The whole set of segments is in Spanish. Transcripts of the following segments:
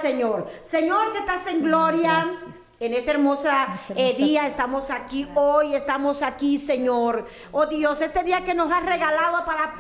Señor. Señor, que estás en gloria. En este hermoso día estamos aquí hoy, estamos aquí, Señor. Oh Dios, este día que nos has regalado para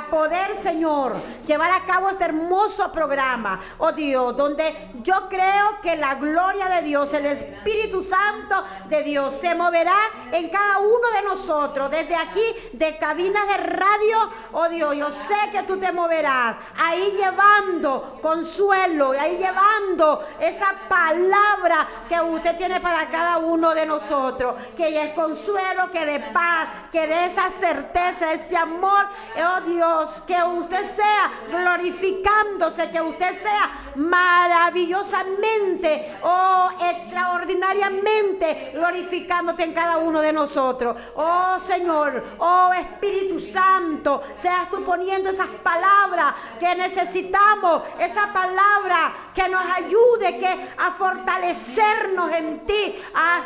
poder, Señor, llevar a cabo este hermoso programa, oh Dios, donde yo creo que la gloria de Dios, el Espíritu Santo de Dios se moverá en cada uno de nosotros, desde aquí, de cabinas de radio, oh Dios, yo sé que tú te moverás, ahí llevando consuelo, ahí llevando esa palabra que usted tiene para cada uno de nosotros, que es consuelo, que de paz, que de esa certeza, ese amor, oh Dios, que usted sea glorificándose, que usted sea maravillosamente, oh, extraordinariamente glorificándote en cada uno de nosotros. Oh Señor, oh Espíritu Santo, seas tú poniendo esas palabras que necesitamos, esa palabra que nos ayude a fortalecernos en ti, a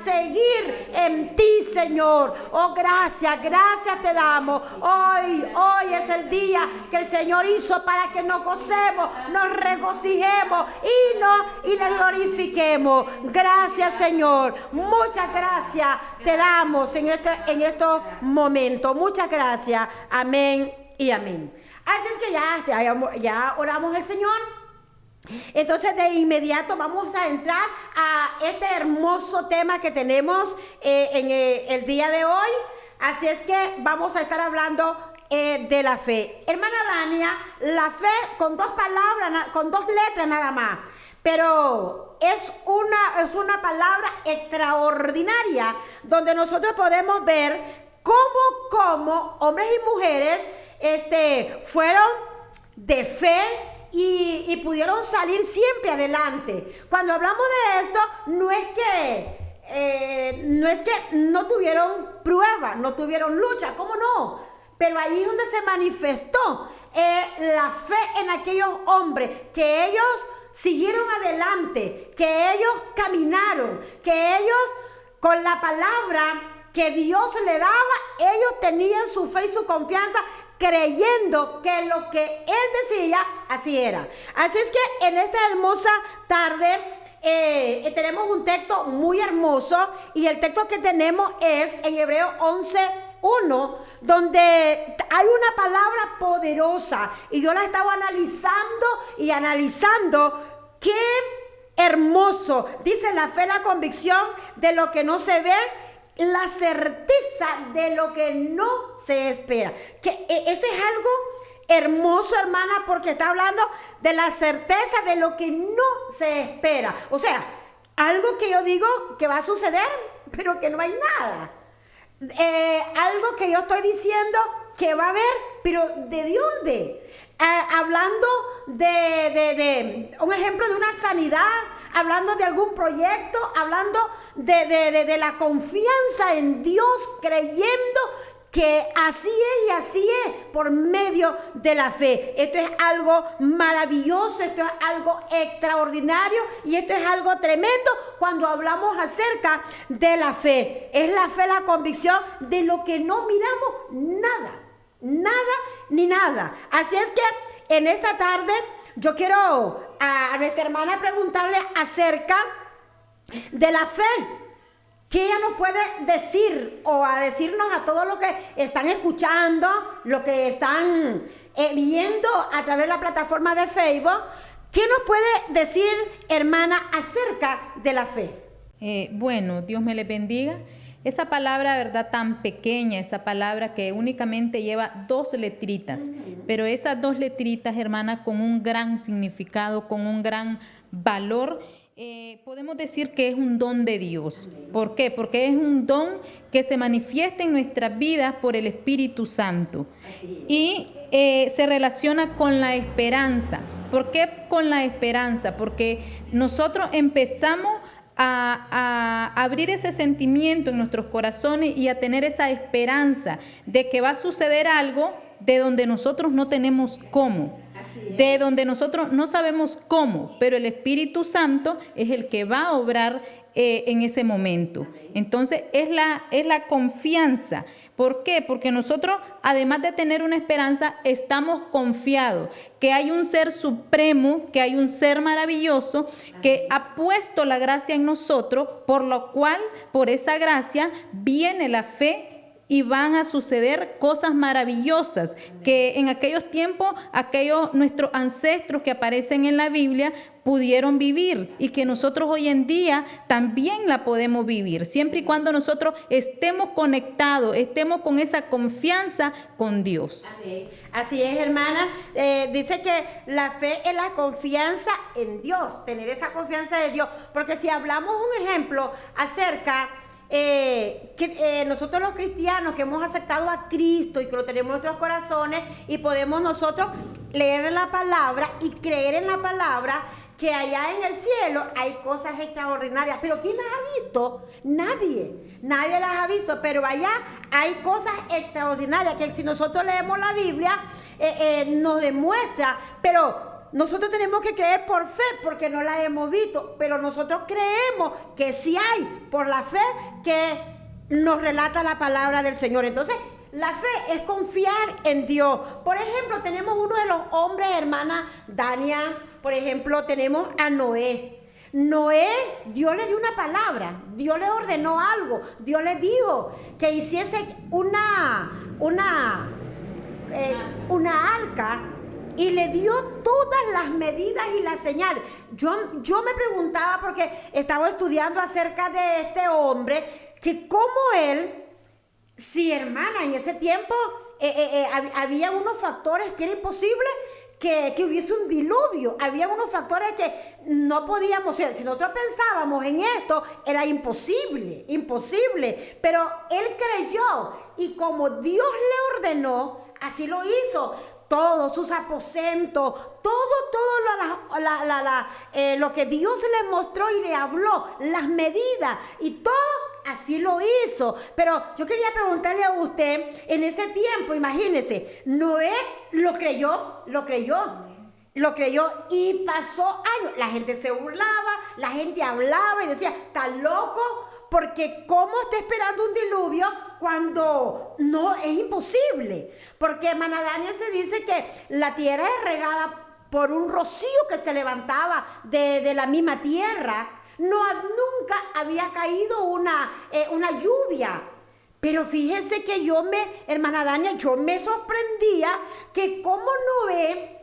seguir en ti, Señor. Oh, gracias te damos. Hoy es el día que el Señor hizo para que nos gocemos, nos regocijemos y le glorifiquemos. Gracias, Señor. Muchas gracias te damos en estos momentos. Muchas gracias. Amén y amén. Así es que ya oramos al Señor. Entonces de inmediato vamos a entrar a este hermoso tema que tenemos en el día de hoy. Así es que vamos a estar hablando de la fe. Hermana Dania, la fe con dos palabras, con dos letras nada más. Pero es una palabra extraordinaria donde nosotros podemos ver cómo hombres y mujeres fueron de fe y pudieron salir siempre adelante. Cuando hablamos de esto, no es que no tuvieron pruebas, no tuvieron lucha, ¿cómo no? Pero ahí es donde se manifestó la fe en aquellos hombres, que ellos siguieron adelante, que ellos caminaron, que ellos con la palabra que Dios le daba, ellos tenían su fe y su confianza, creyendo que lo que Él decía, así era. Así es que en esta hermosa tarde tenemos un texto muy hermoso, y el texto que tenemos es en Hebreos 11:1, donde hay una palabra poderosa, y yo la estaba analizando. Qué hermoso. Dice: la fe, la convicción de lo que no se ve, la certeza de lo que no se espera. Que esto es algo hermoso, hermana, porque está hablando de la certeza de lo que no se espera. O sea, algo que yo digo que va a suceder, pero que no hay nada. Algo que yo estoy diciendo que va a haber, pero ¿de dónde? Hablando de un ejemplo de una sanidad, hablando de algún proyecto, hablando de la confianza en Dios, creyendo que así es y así es por medio de la fe. Esto es algo maravilloso, esto es algo extraordinario, y esto es algo tremendo cuando hablamos acerca de la fe. Es la fe, la convicción de lo que no miramos, nada ni nada. Así es que en esta tarde yo quiero a nuestra hermana preguntarle acerca de la fe. ¿Qué ella nos puede decir o a decirnos a todos los que están escuchando, los que están viendo a través de la plataforma de Facebook? ¿Qué nos puede decir, hermana, acerca de la fe? Bueno, Dios me les bendiga. Esa palabra, ¿verdad?, tan pequeña, esa palabra que únicamente lleva 2 letritas, pero esas 2 letritas, hermana, con un gran significado, con un gran valor. Podemos decir que es un don de Dios. ¿Por qué? Porque es un don que se manifiesta en nuestras vidas por el Espíritu Santo. Y se relaciona con la esperanza. ¿Por qué con la esperanza? Porque nosotros empezamos a abrir ese sentimiento en nuestros corazones y a tener esa esperanza de que va a suceder algo de donde nosotros no tenemos cómo. de donde nosotros no sabemos cómo, pero el Espíritu Santo es el que va a obrar en ese momento. Entonces es la confianza. ¿Por qué? Porque nosotros, además de tener una esperanza, estamos confiados que hay un ser supremo, que hay un ser maravilloso, que ha puesto la gracia en nosotros, por lo cual, por esa gracia, viene la fe y van a suceder cosas maravillosas que en aquellos tiempos, aquellos nuestros ancestros que aparecen en la Biblia pudieron vivir y que nosotros hoy en día también la podemos vivir, siempre y cuando nosotros estemos conectados, estemos con esa confianza con Dios. Amén. Así es, hermana. Dice que la fe es la confianza en Dios, tener esa confianza de Dios, porque si hablamos un ejemplo acerca nosotros los cristianos que hemos aceptado a Cristo y que lo tenemos en nuestros corazones y podemos nosotros leer la palabra y creer en la palabra, que allá en el cielo hay cosas extraordinarias. Pero ¿quién las ha visto? Nadie las ha visto, pero allá hay cosas extraordinarias que si nosotros leemos la Biblia nos demuestra, pero nosotros tenemos que creer por fe porque no la hemos visto, pero nosotros creemos que sí hay por la fe que nos relata la palabra del Señor. Entonces, la fe es confiar en Dios. Por ejemplo, tenemos uno de los hombres, hermana Dania, por ejemplo, tenemos a Noé. Noé, Dios le dio una palabra, Dios le ordenó algo, Dios le dijo que hiciese una arca. Y le dio todas las medidas y las señales. Yo me preguntaba, porque estaba estudiando acerca de este hombre, que cómo él, si hermana, en ese tiempo había unos factores que era imposible que hubiese un diluvio. Había unos factores que no podíamos, si nosotros pensábamos en esto, era imposible. Pero él creyó y como Dios le ordenó, así lo hizo. Todos sus aposentos, todo lo que Dios le mostró y le habló, las medidas y todo, así lo hizo. Pero yo quería preguntarle a usted, en ese tiempo, imagínese, Noé lo creyó y pasó años. La gente se burlaba, la gente hablaba y decía, ¿está loco? Porque ¿cómo está esperando un diluvio cuando no es imposible? Porque, hermana Dania, se dice que la tierra es regada por un rocío que se levantaba de la misma tierra. Nunca había caído una lluvia. Pero fíjense que hermana Dania, yo me sorprendía que cómo Noé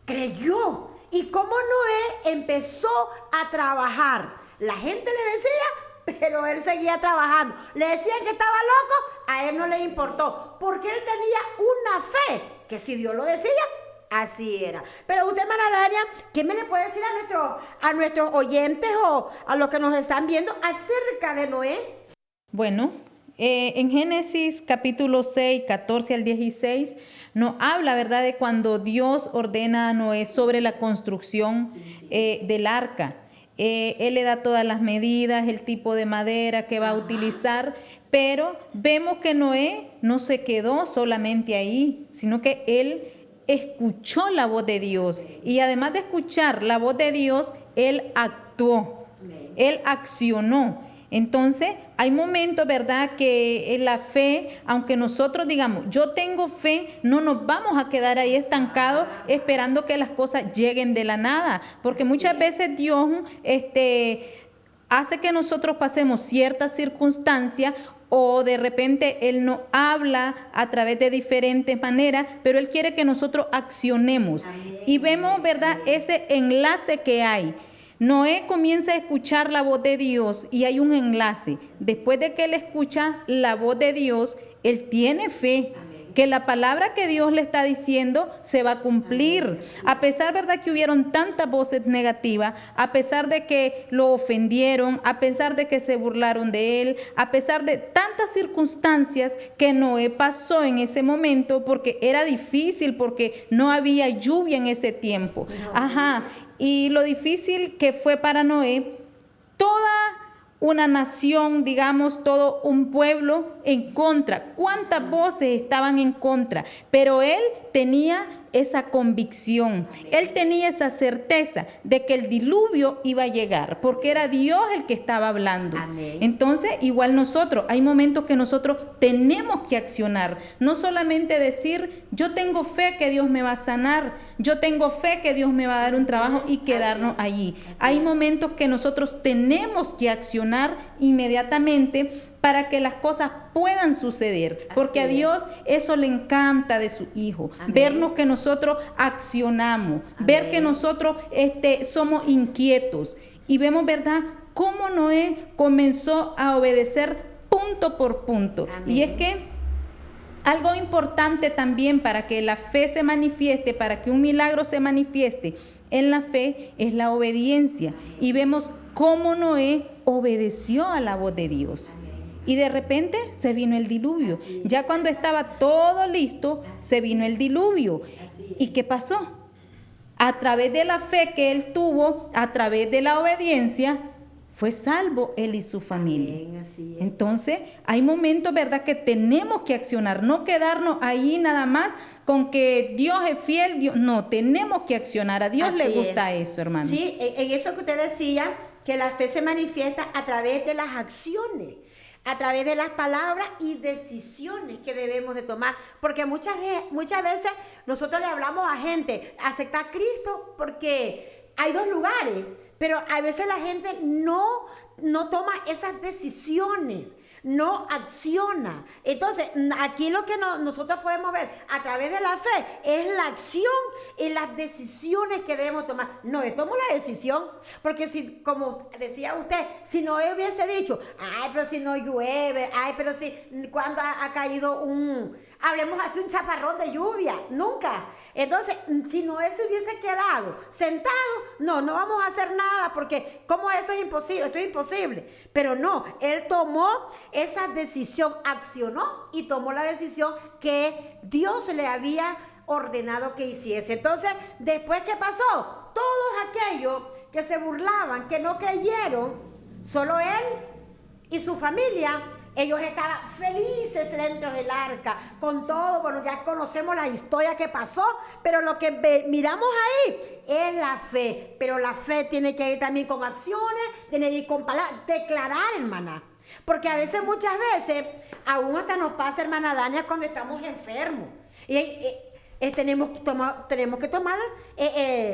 creyó y cómo Noé empezó a trabajar. La gente le decía, pero él seguía trabajando. Le decían que estaba loco, a él no le importó, porque él tenía una fe, que si Dios lo decía, así era. Pero usted, hermana Dania, ¿qué me le puede decir a nuestros oyentes o a los que nos están viendo acerca de Noé? Bueno, en Génesis capítulo 6, 14 al 16, nos habla, ¿verdad?, de cuando Dios ordena a Noé sobre la construcción del arca. Él le da todas las medidas, el tipo de madera que va a utilizar, pero vemos que Noé no se quedó solamente ahí, sino que él escuchó la voz de Dios. Y además de escuchar la voz de Dios, él actuó, él accionó. Entonces, hay momentos, ¿verdad?, que en la fe, aunque nosotros digamos, yo tengo fe, no nos vamos a quedar ahí estancados esperando que las cosas lleguen de la nada, porque muchas veces Dios hace que nosotros pasemos ciertas circunstancias o de repente Él nos habla a través de diferentes maneras, pero Él quiere que nosotros accionemos. Y vemos, ¿verdad?, ese enlace que hay. Noé comienza a escuchar la voz de Dios y hay un enlace. Después de que él escucha la voz de Dios, él tiene fe que la palabra que Dios le está diciendo se va a cumplir. A pesar, ¿verdad?, que hubieron tantas voces negativas, a pesar de que lo ofendieron, a pesar de que se burlaron de él, a pesar de tantas circunstancias que Noé pasó en ese momento, porque era difícil, porque no había lluvia en ese tiempo. Y lo difícil que fue para Noé, toda una nación, digamos, todo un pueblo en contra. ¿Cuántas voces estaban en contra? Pero él tenía esa convicción, él tenía esa certeza de que el diluvio iba a llegar, porque era Dios el que estaba hablando. Amén. Entonces, igual nosotros, hay momentos que nosotros tenemos que accionar, no solamente decir, yo tengo fe que Dios me va a sanar, yo tengo fe que Dios me va a dar un trabajo y quedarnos allí. Hay momentos que nosotros tenemos que accionar inmediatamente para que las cosas puedan suceder, porque a Dios eso le encanta de su Hijo. Amén. Vernos que nosotros accionamos, ver que nosotros somos inquietos y vemos, ¿verdad?, cómo Noé comenzó a obedecer punto por punto. Amén. Y es que algo importante también para que la fe se manifieste, para que un milagro se manifieste en la fe, es la obediencia. Y vemos cómo Noé obedeció a la voz de Dios. Y de repente se vino el diluvio. Ya cuando estaba todo listo, se vino el diluvio. ¿Y qué pasó? A través de la fe que él tuvo, a través de la obediencia, fue salvo él y su familia. Amén, así es. Entonces, hay momentos, ¿verdad?, que tenemos que accionar, no quedarnos ahí nada más con que Dios es fiel. Dios, no, tenemos que accionar. A Dios Así le gusta eso, hermano. Sí, en eso que usted decía, que la fe se manifiesta a través de las acciones, a través de las palabras y decisiones que debemos de tomar, porque muchas veces nosotros le hablamos a gente, aceptar a Cristo, porque hay dos lugares, pero a veces la gente no toma esas decisiones, no acciona. Entonces, aquí lo que nosotros podemos ver a través de la fe es la acción y las decisiones que debemos tomar. Noé tomó la decisión, porque si, como decía usted, si Noé hubiese dicho, ay, pero si no llueve, ay, pero si, cuando ha caído hablemos así, un chaparrón de lluvia, nunca. Entonces, si Noé se hubiese quedado sentado, no vamos a hacer nada, porque como esto es imposible. Pero no, él tomó esa decisión, accionó y tomó la decisión que Dios le había ordenado que hiciese. Entonces, después, ¿qué pasó? Todos aquellos que se burlaban, que no creyeron, solo él y su familia, ellos estaban felices dentro del arca, con todo. Bueno, ya conocemos la historia que pasó, pero lo que miramos ahí es la fe. Pero la fe tiene que ir también con acciones, tiene que ir con palabras, declarar, hermana. Porque a veces, muchas veces, aún hasta nos pasa, hermana Dania, cuando estamos enfermos. Tenemos que tomar,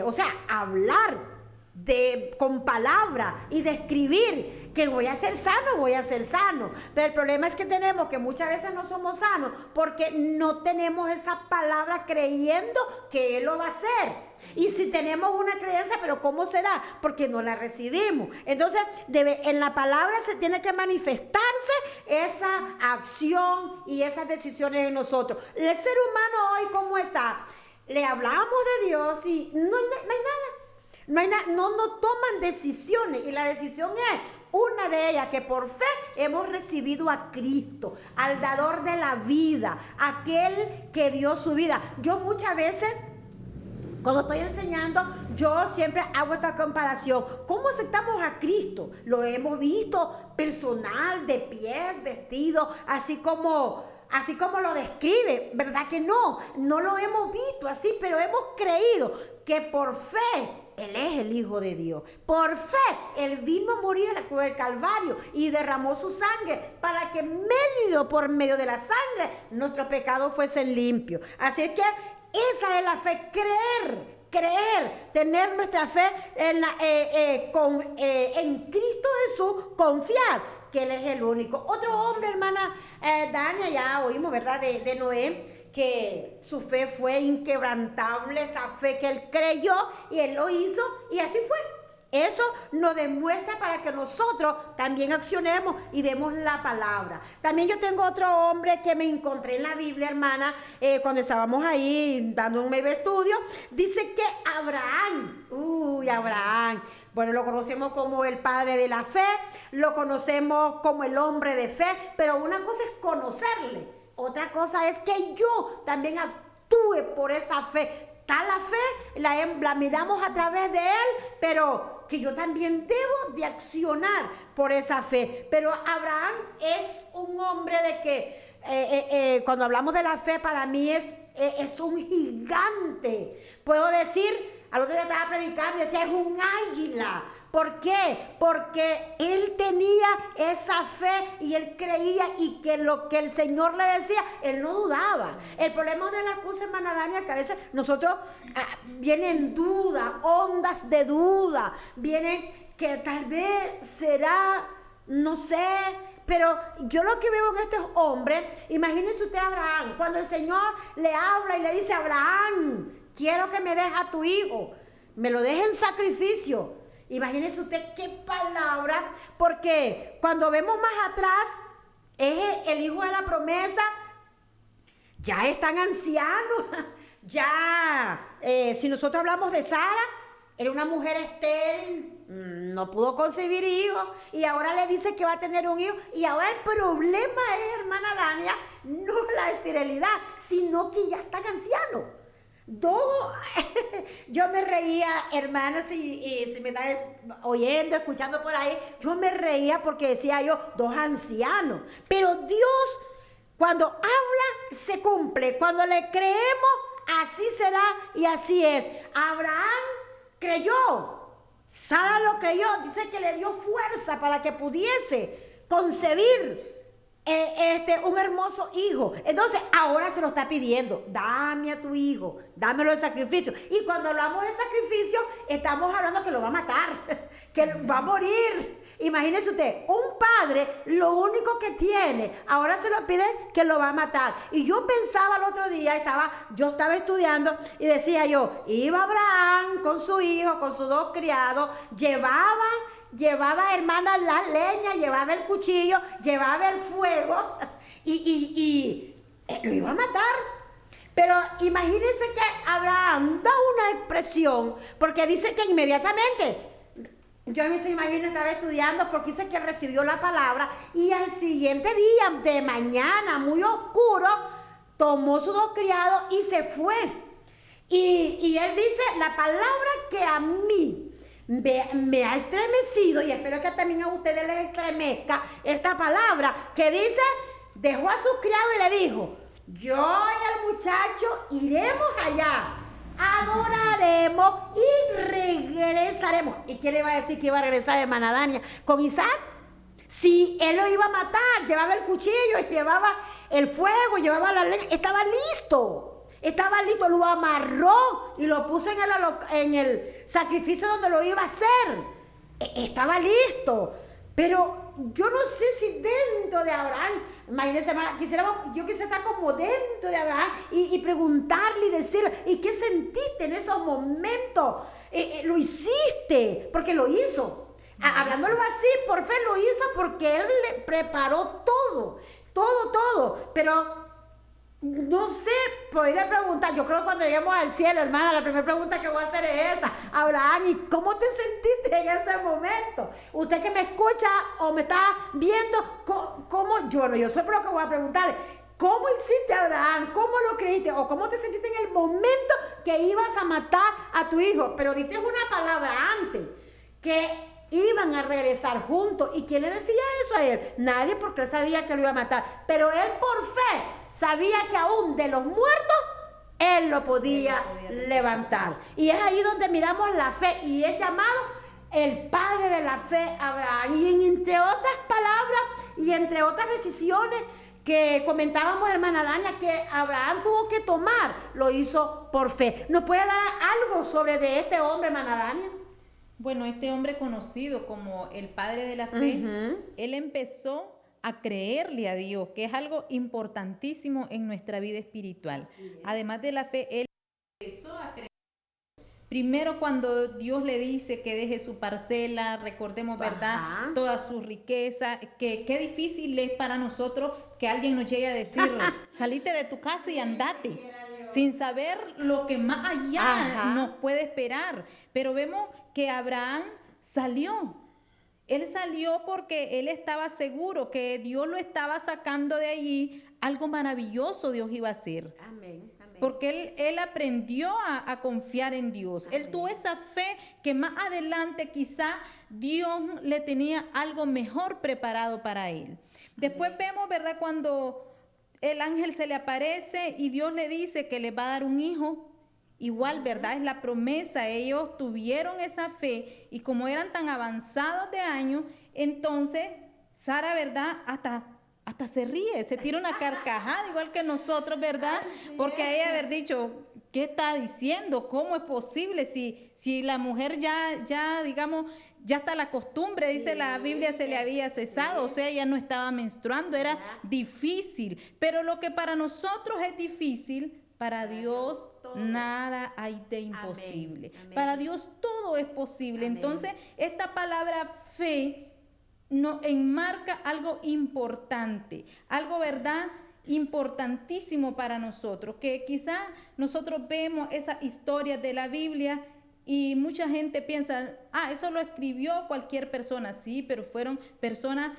o sea, hablar con palabras y describir que voy a ser sano. Pero el problema es que muchas veces no somos sanos porque no tenemos esa palabra creyendo que Él lo va a hacer. Y si tenemos una creencia, pero ¿cómo será? Porque no la recibimos. Entonces, en la palabra se tiene que manifestarse esa acción y esas decisiones en nosotros. El ser humano hoy, ¿cómo está? Le hablamos de Dios y no hay nada. No toman decisiones, y la decisión es una de ellas, que por fe hemos recibido a Cristo, al dador de la vida, aquel que dio su vida. Yo muchas veces, cuando estoy enseñando, yo siempre hago esta comparación. ¿Cómo aceptamos a Cristo? Lo hemos visto personal, de pies, vestido, así como lo describe, ¿verdad que no? No lo hemos visto así, pero hemos creído que por fe Él es el Hijo de Dios. Por fe, Él vino a morir en la cruz del Calvario y derramó su sangre para que por medio de la sangre nuestros pecados fuesen limpios. Así es que esa es la fe, creer, tener nuestra fe en Cristo Jesús, confiar que Él es el único. Otro hombre, hermana Dania, ya oímos, ¿verdad?, de Noé, que su fe fue inquebrantable, esa fe que él creyó y él lo hizo, y así fue. Eso nos demuestra para que nosotros también accionemos y demos la palabra. También yo tengo otro hombre que me encontré en la Biblia, hermana, cuando estábamos ahí dando un medio estudio. Dice que Abraham, bueno, lo conocemos como el padre de la fe, lo conocemos como el hombre de fe, pero una cosa es conocerle, otra cosa es que yo también actúe por esa fe. está la fe, la miramos a través de él, pero que yo también debo de accionar por esa fe. Pero Abraham es un hombre de que, cuando hablamos de la fe, para mí es un gigante. Puedo decir, al otro día estaba predicando y decía, es un águila. ¿Por qué? Porque él tenía esa fe y él creía, y que lo que el Señor le decía, él no dudaba. El problema de las cosas, hermana Dania, que a veces nosotros vienen dudas, ondas de duda, vienen que tal vez será, no sé. Pero yo lo que veo en estos hombres, imagínense usted a Abraham, cuando el Señor le habla y le dice, Abraham, quiero que me dejes a tu hijo, me lo deje en sacrificio. Imagínese usted qué palabra, porque cuando vemos más atrás, es el hijo de la promesa, ya es tan anciano, ya, si nosotros hablamos de Sara, era una mujer estéril, no pudo concebir hijos, y ahora le dice que va a tener un hijo, y ahora el problema es, hermana Dania, no la esterilidad, sino que ya está anciano. Yo me reía, hermanas, y si me están oyendo, escuchando por ahí, yo me reía porque decía yo, dos ancianos. Pero Dios, cuando habla, se cumple. Cuando le creemos, así será y así es. Abraham creyó, Sara lo creyó, dice que le dio fuerza para que pudiese concebir un hermoso hijo. Entonces ahora se lo está pidiendo, dame a tu hijo, dámelo de sacrificio. Y cuando hablamos de sacrificio, estamos hablando que lo va a matar, que va a morir. Imagínese usted, un padre, lo único que tiene, ahora se lo pide que lo va a matar. Y yo pensaba el otro día, yo estaba estudiando y decía yo, iba Abraham con su hijo, con sus dos criados, llevaba, hermana, la leña, llevaba el cuchillo, llevaba el fuego y lo iba a matar. Pero imagínense que Abraham da una expresión, porque dice que inmediatamente, yo a mí se imagino, estaba estudiando, porque dice que recibió la palabra, y al siguiente día, de mañana, muy oscuro, tomó sus dos criados y se fue. Y él dice, la palabra que a mí me ha estremecido, y espero que también a ustedes les estremezca esta palabra, que dice, dejó a sus criados y le dijo, yo y el muchacho iremos allá, adoraremos y regresaremos. ¿Y quién le iba a decir que iba a regresar, hermana Dania? ¿Con Isaac? Si él lo iba a matar, llevaba el cuchillo, llevaba el fuego, llevaba la leña, estaba listo, lo amarró y lo puso en el sacrificio donde lo iba a hacer. Estaba listo. Pero yo no sé si dentro de Abraham, imagínense, yo quisiera estar como dentro de Abraham y preguntarle y decirle, ¿y qué sentiste en esos momentos? Lo hiciste, porque lo hizo. Hablándolo así, por fe lo hizo, porque él le preparó todo. Pero no sé, podría preguntar, yo creo que cuando lleguemos al cielo, hermana, la primera pregunta que voy a hacer es esa. Abraham, ¿y cómo te sentiste en ese momento? Usted que me escucha o me está viendo, ¿cómo? Yo soy lo que voy a preguntarle. ¿Cómo hiciste, Abraham? ¿Cómo lo creíste? ¿O cómo te sentiste en el momento que ibas a matar a tu hijo? Pero diste una palabra antes, que iban a regresar juntos. ¿Y quién le decía eso a él? Nadie, porque él sabía que lo iba a matar. Pero él por fe sabía que aún de los muertos él lo podía levantar. Y es ahí donde miramos la fe, y es llamado el padre de la fe, Abraham. Y entre otras palabras y entre otras decisiones que comentábamos, hermana Dania, que Abraham tuvo que tomar, lo hizo por fe. ¿Nos puede dar algo sobre de este hombre, hermana Dania? Bueno, este hombre conocido como el padre de la fe, él empezó a creerle a Dios, que es algo importantísimo en nuestra vida espiritual. Además de la fe, él empezó a creer. Primero, cuando Dios le dice que deje su parcela, recordemos, ¿verdad? Toda su riqueza, que qué difícil es para nosotros que alguien nos llegue a decir, salite de tu casa y andate, sin saber lo que más allá nos puede esperar. Pero vemos que Abraham salió Él salió porque él estaba seguro que Dios lo estaba sacando de allí. Algo maravilloso Dios iba a hacer. Amén. Amén. Porque él aprendió a confiar en Dios. Amén. Él tuvo esa fe que más adelante quizá Dios le tenía algo mejor preparado para él. Después vemos, ¿verdad? Cuando el ángel se le aparece y Dios le dice que le va a dar un hijo. Igual, ¿verdad? Es la promesa. Ellos tuvieron esa fe y como eran tan avanzados de años, entonces Sara, ¿verdad? Hasta se ríe, se tira una carcajada igual que nosotros, ¿verdad? Porque ella haber dicho, ¿qué está diciendo? ¿Cómo es posible? Si la mujer ya digamos, ya está la costumbre, dice la Biblia, se le había cesado, o sea, ella no estaba menstruando, era difícil. Pero lo que para nosotros es difícil, para Dios nada hay de imposible. Amén. Para Dios todo es posible. Amén. Entonces, esta palabra fe nos enmarca algo importante, algo, ¿verdad?, importantísimo para nosotros, que quizás nosotros vemos esas historias de la Biblia y mucha gente piensa, eso lo escribió cualquier persona. Sí, pero fueron personas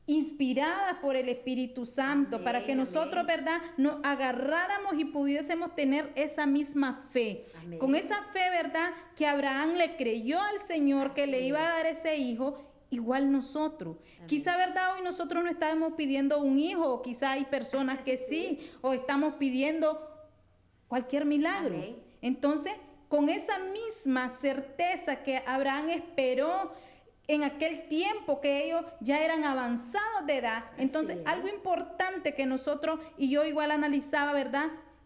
inspiradas por el Espíritu Santo. Amén, para que nosotros, ¿verdad?, nos agarráramos y pudiésemos tener esa misma fe. Amén. Con esa fe, ¿verdad?, que Abraham le creyó al Señor que le iba a dar ese hijo. Igual nosotros. Amén. Quizá, ¿verdad?, hoy nosotros no estamos pidiendo un hijo, o quizá hay personas que sí, o estamos pidiendo cualquier milagro. Amén. Entonces, con esa misma certeza que Abraham esperó en aquel tiempo que ellos ya eran avanzados de edad, entonces algo importante que nosotros, y yo igual analizaba, ¿verdad?,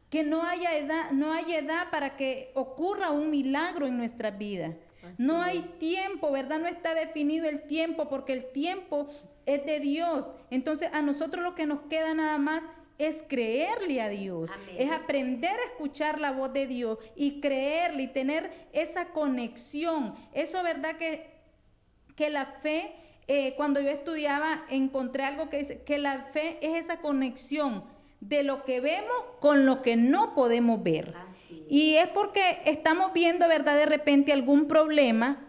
que no hay edad para que ocurra un milagro en nuestras vidas. No hay tiempo, ¿verdad? No está definido el tiempo, porque el tiempo es de Dios. Entonces a nosotros lo que nos queda nada más es creerle a Dios. Amén. Es aprender a escuchar la voz de Dios y creerle y tener esa conexión. Eso, ¿verdad? Que la fe, cuando yo estudiaba, encontré algo que dice que la fe es esa conexión de lo que vemos con lo que no podemos ver. Y es porque estamos viendo, ¿verdad?, de repente algún problema,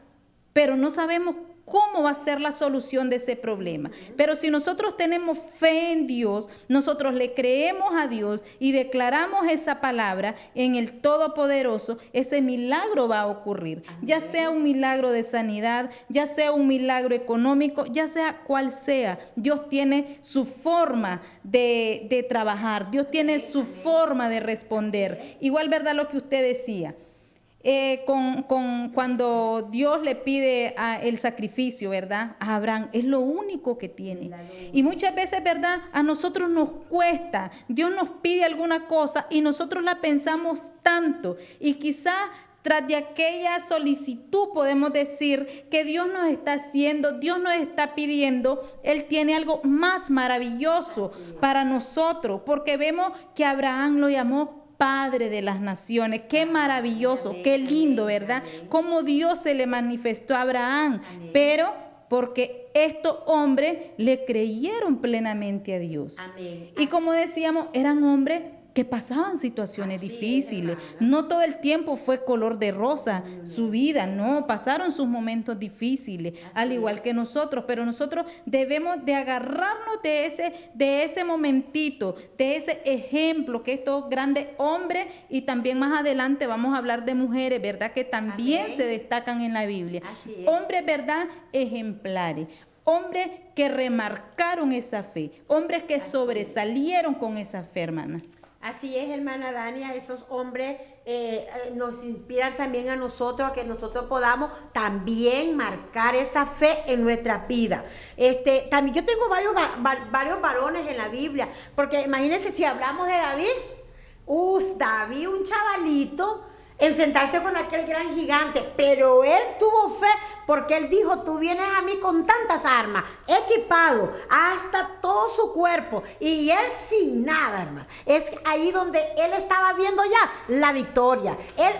pero no sabemos cómo va a ser la solución de ese problema. Pero si nosotros tenemos fe en Dios, nosotros le creemos a Dios y declaramos esa palabra en el Todopoderoso, ese milagro va a ocurrir. Amén. Ya sea un milagro de sanidad, ya sea un milagro económico, ya sea cual sea. Dios tiene su forma de trabajar, Dios tiene su forma de responder. Igual, ¿verdad?, lo que usted decía. Cuando Dios le pide el sacrificio, ¿verdad?, a Abraham, es lo único que tiene. Y muchas veces, ¿verdad?, a nosotros nos cuesta. Dios nos pide alguna cosa y nosotros la pensamos tanto. Y quizá tras de aquella solicitud podemos decir que Dios nos está haciendo, Dios nos está pidiendo, Él tiene algo más maravilloso para nosotros, porque vemos que Abraham lo llamó Padre de las naciones. Qué maravilloso, amén, qué lindo, ¿verdad? Amén. Cómo Dios se le manifestó a Abraham, amén, pero porque estos hombres le creyeron plenamente a Dios. Amén. Y como decíamos, eran hombres que pasaban situaciones difíciles. No todo el tiempo fue color de rosa su vida, no, pasaron sus momentos difíciles, al igual que nosotros, pero nosotros debemos de agarrarnos de ese momentito, de ese ejemplo que estos grandes hombres, y también más adelante vamos a hablar de mujeres, ¿verdad?, que también se destacan en la Biblia. Hombres, ¿verdad?, ejemplares. Hombres que remarcaron esa fe, hombres que sobresalieron con esa fe, hermana. Así es, hermana Dania, esos hombres nos inspiran también a nosotros, a que nosotros podamos también marcar esa fe en nuestra vida. También yo tengo varios varones en la Biblia, porque imagínense si hablamos de David, David, un chavalito, enfrentarse con aquel gran gigante, pero él tuvo fe porque él dijo, tú vienes a mí con tantas armas, equipado hasta todo su cuerpo, y él sin nada, hermano. Es ahí donde él estaba viendo ya la victoria. Él,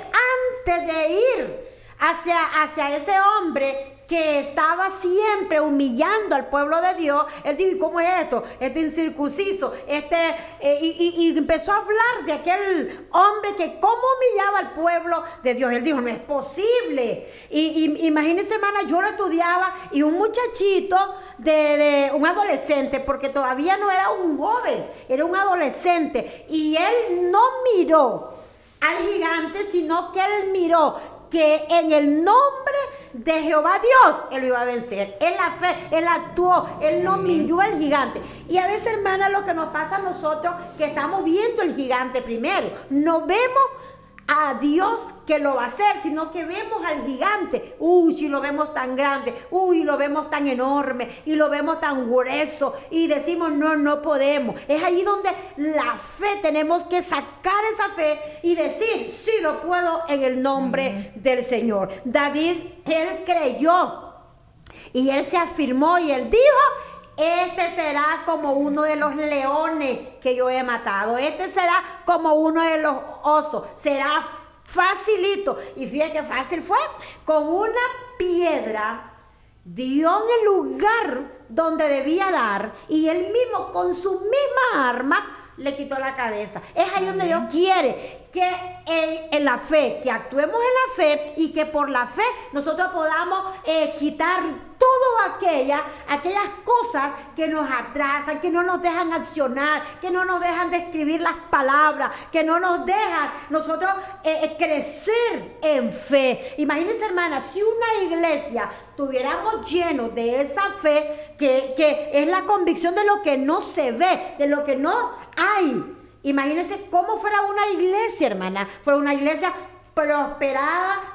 antes de ir hacia ese hombre que estaba siempre humillando al pueblo de Dios. Él dijo, ¿y cómo es esto? Este incircunciso, y empezó a hablar de aquel hombre que cómo humillaba al pueblo de Dios. Él dijo, no es posible. Y imagínense, hermana, yo lo estudiaba y un muchachito de un adolescente, porque todavía no era un joven, era un adolescente, y él no miró al gigante, sino que él miró que en el nombre de Jehová Dios, él lo iba a vencer. En la fe, él actuó, él no miró al gigante. Y a veces, hermana, lo que nos pasa a nosotros, que estamos viendo el gigante primero, no vemos a Dios que lo va a hacer, sino que vemos al gigante. Uy, si lo vemos tan grande, uy, lo vemos tan enorme, y lo vemos tan grueso, y decimos, no podemos. Es ahí donde la fe, tenemos que sacar esa fe y decir, sí lo puedo en el nombre del Señor. David, él creyó, y él se afirmó, y él dijo, este será como uno de los leones que yo he matado. Este será como uno de los osos. Será facilito. Y fíjate que fácil fue. Con una piedra dio en el lugar donde debía dar. Y él mismo con su misma arma le quitó la cabeza. Es ahí donde Dios quiere que en la fe, que actuemos en la fe, y que por la fe nosotros podamos quitar todas aquellas cosas que nos atrasan, que no nos dejan accionar, que no nos dejan de escribir las palabras, que no nos dejan nosotros crecer en fe. Imagínense, hermana, si una iglesia tuviéramos lleno de esa fe, que es la convicción de lo que no se ve, de lo que no hay. Imagínense cómo fuera una iglesia, hermana. Fuera una iglesia prosperada,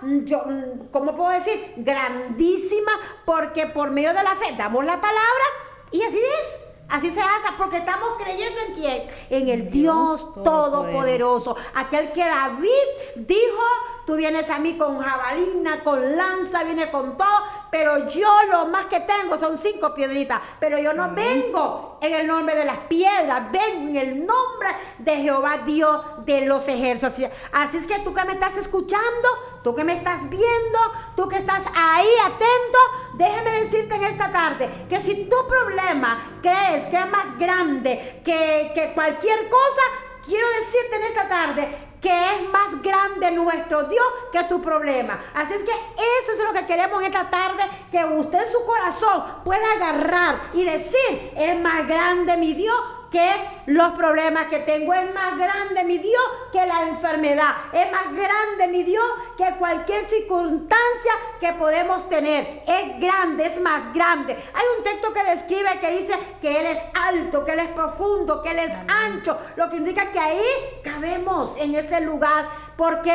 ¿cómo puedo decir? Grandísima, porque por medio de la fe damos la palabra y así es. Así se hace, porque estamos creyendo en quién, en el Dios Todopoderoso. Aquel que David dijo, tú vienes a mí con jabalina, con lanza, viene con todo, pero yo lo más que tengo son 5 piedritas, pero yo no vengo en el nombre de las piedras, vengo en el nombre de Jehová Dios de los ejércitos. Así es que tú que me estás escuchando, tú que me estás viendo, tú que estás ahí atento, déjame decirte en esta tarde que si tu problema crees que es más grande que cualquier cosa, quiero decirte en esta tarde que es más grande nuestro Dios que tu problema. Así es que eso es lo que queremos en esta tarde, que usted en su corazón pueda agarrar y decir, es más grande mi Dios que los problemas que tengo, es más grande mi Dios que la enfermedad, es más grande mi Dios que cualquier circunstancia que podemos tener. Es grande, es más grande. Hay un texto que describe, que dice que Él es alto, que Él es profundo, que Él es ancho, lo que indica que ahí cabemos en ese lugar, porque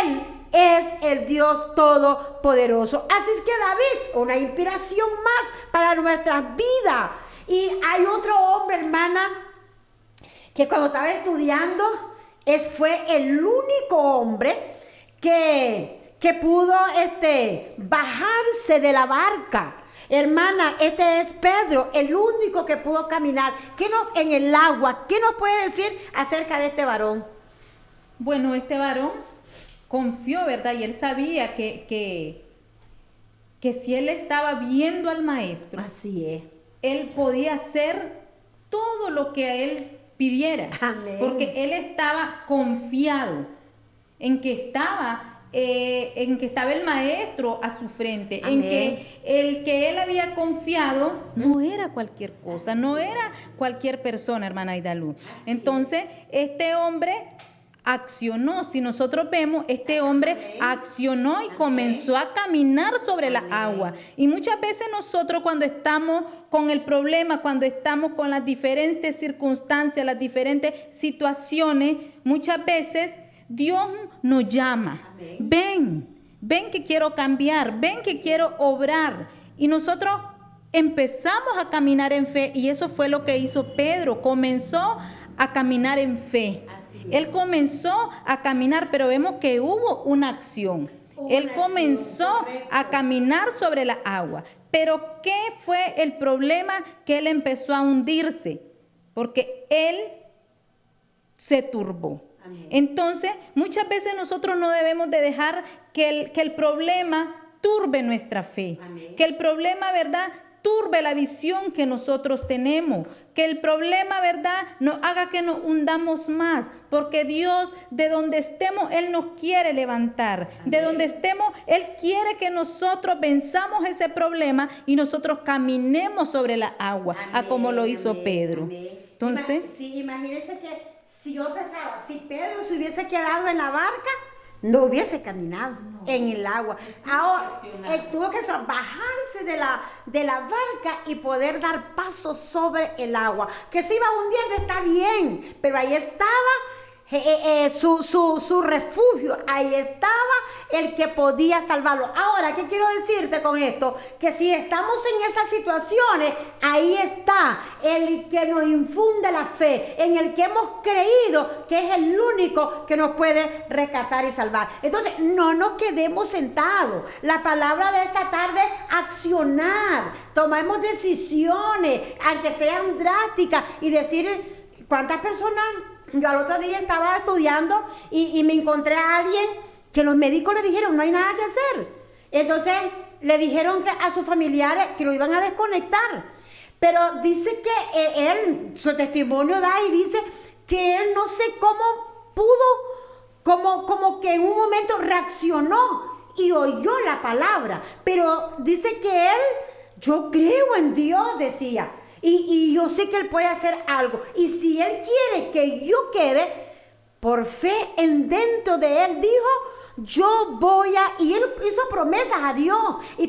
Él es el Dios Todopoderoso. Así es que David, una inspiración más para nuestras vidas. Y hay otro hombre, hermana, que cuando estaba estudiando, fue el único hombre que pudo bajarse de la barca. Hermana, este es Pedro, el único que pudo caminar en el agua. ¿Qué nos puede decir acerca de este varón? Bueno, este varón confió, ¿verdad? Y él sabía que si él estaba viendo al maestro, así es, él podía hacer todo lo que a él pidiera. Amén. Porque él estaba confiado en que estaba el maestro a su frente. Amén. En que el que él había confiado no era cualquier cosa, no era cualquier persona, hermana Aidalú. Entonces, este hombre accionó. Si nosotros vemos, este hombre accionó y comenzó a caminar sobre la agua. Y muchas veces nosotros, cuando estamos con el problema, cuando estamos con las diferentes circunstancias, las diferentes situaciones, muchas veces Dios nos llama. Ven que quiero cambiar, ven que quiero obrar. Y nosotros empezamos a caminar en fe, y eso fue lo que hizo Pedro. Comenzó a caminar en fe. Él comenzó a caminar, pero vemos que hubo una acción. Él comenzó a caminar sobre la agua. Pero ¿qué fue el problema? Que él empezó a hundirse, porque él se turbó. Entonces, muchas veces nosotros no debemos de dejar que el problema turbe nuestra fe, que el problema, ¿verdad?, turbe la visión que nosotros tenemos, que el problema, ¿verdad?, nos haga que nos hundamos más, porque Dios, de donde estemos, Él nos quiere levantar. De donde estemos, Él quiere que nosotros venzamos ese problema y nosotros caminemos sobre la agua, a como lo hizo Pedro. Entonces, sí, imagínense que si yo pensaba, si Pedro se hubiese quedado en la barca, no hubiese caminado en el agua. Ahora, tuvo que bajarse de la barca y poder dar pasos sobre el agua. Que se iba hundiendo, está bien, pero ahí estaba su refugio, ahí estaba el que podía salvarlo. Ahora, ¿qué quiero decirte con esto? Que si estamos en esas situaciones, ahí está el que nos infunde la fe, en el que hemos creído que es el único que nos puede rescatar y salvar. Entonces, no nos quedemos sentados. La palabra de esta tarde, accionar, tomemos decisiones, aunque sean drásticas, y decir, ¿cuántas personas? Yo al otro día estaba estudiando y me encontré a alguien que los médicos le dijeron no hay nada que hacer. Entonces le dijeron que a sus familiares que lo iban a desconectar. Pero dice que él, su testimonio da y dice que él no sé cómo pudo, como que en un momento reaccionó y oyó la palabra. Pero dice que él, yo creo en Dios, decía. Y yo sé que Él puede hacer algo. Y si Él quiere que yo quede, por fe en dentro de Él, dijo, yo voy a... Y Él hizo promesas a Dios.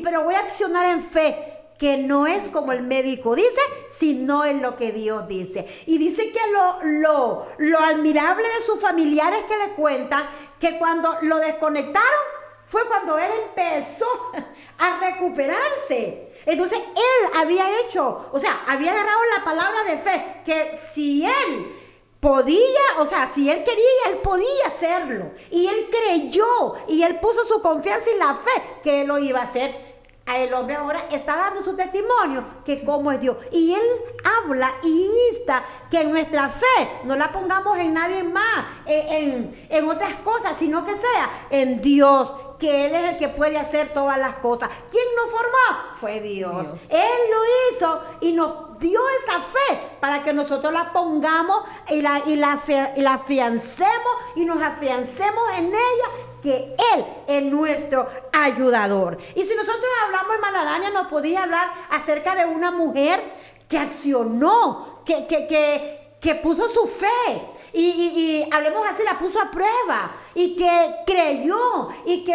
Pero voy a accionar en fe. Que no es como el médico dice, sino en lo que Dios dice. Y dice que lo admirable de sus familiares que le cuentan, que cuando lo desconectaron, fue cuando él empezó a recuperarse. Entonces él había hecho, había agarrado la palabra de fe, que si él podía, si él quería, él podía hacerlo. Y él creyó, y él puso su confianza y la fe que él lo iba a hacer. El hombre ahora está dando su testimonio que cómo es Dios. Y él habla y insta que nuestra fe no la pongamos en nadie más, en otras cosas, sino que sea en Dios, que Él es el que puede hacer todas las cosas. ¿Quién nos formó? Fue Dios. Él lo hizo y nos dio esa fe para que nosotros la pongamos y la afiancemos y nos afiancemos en ella, que Él es nuestro ayudador. Y si nosotros hablamos, hermana Dania, nos podía hablar acerca de una mujer que accionó, que puso su fe. Y hablemos así, la puso a prueba y que creyó y que